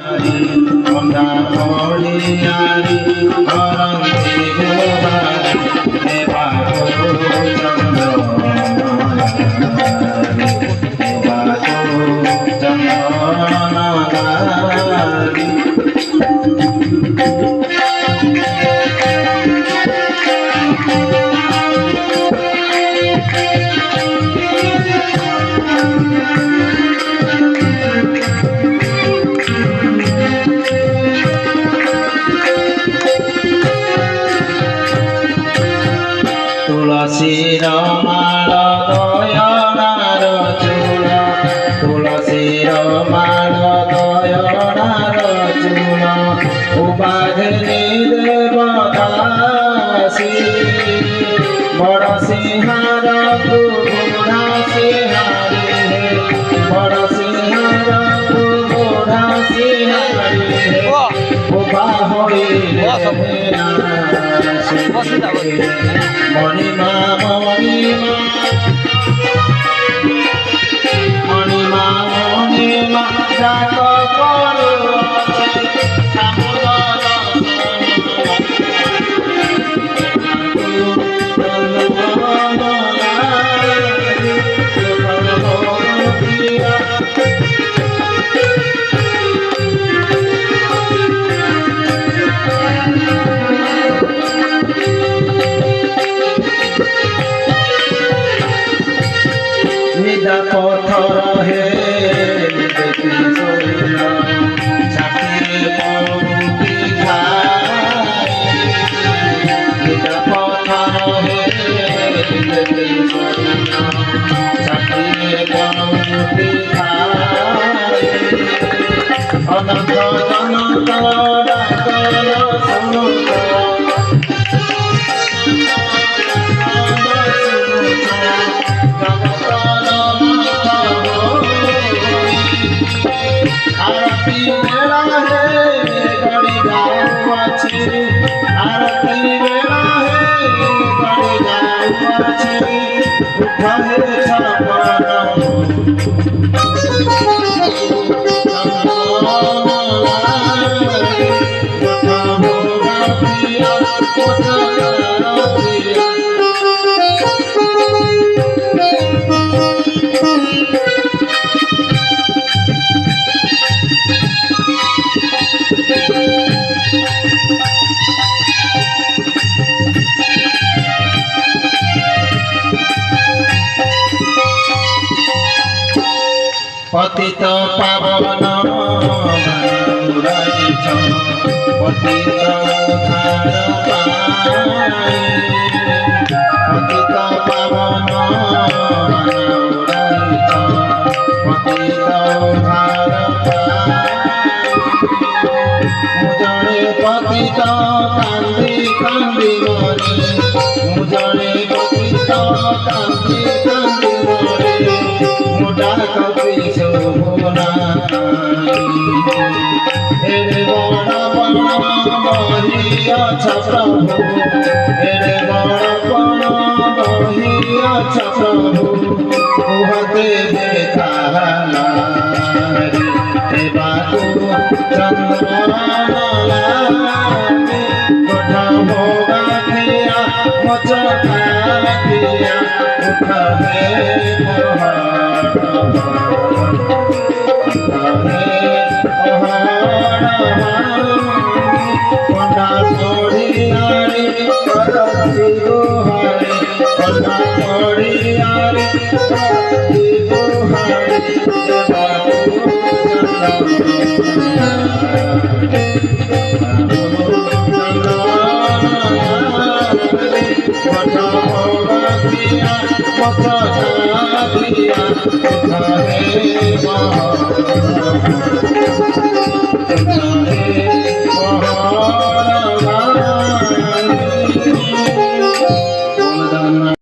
কন্যা পড়িয়ারি করন্তি গোবারি দেবা গো চন্দ্র দেবা গো চন্দ্রনারি তুলসীর মাল দয়নার চূল তুলসীর মাল দয়নার চূল উপাধি দেবদাসী বড় সিংহার বুঢ়া সিংহারি বড় সিংহার বুঢ়া সিংহারি উভা হইলে মণিমা মণিমা মণিমা মণিমা ডাক করুছে সামুদর পথর হে দেখি সোনা ছাতিরে পৌঁটি খাই পথর হে দেখি সোনা ছাতিরে পৌঁটি খাই অনন্ত অনন্ত ডাকর শুনুত आरती मेरा है गड़ी गाँव अच्छी आरती मेरा है गड़ी गाँव अच्छी उठा है छापना पतित पावन रहिछ पतित उद्धार पाई पतित पावन रहिछ पतित उद्धार पाई मुजणे पतित कांदी कांदी मरे मुजणे पतित कांदी कांदी मरे मुडा कपि शोभना एरे बड़ बड़ बहिया प्रभु एरे बड़ बड़ बहिया प्रभु कुहते बेताहारी देवा को चंद्रनालागे कोठा भोगा किया मचका किया उठा है पढ़ा पढ़ियारी करती दोहारी पढ़ा पढ़ियारी करती दोहारी देवा पढ़ा भोगा दिया पता दिया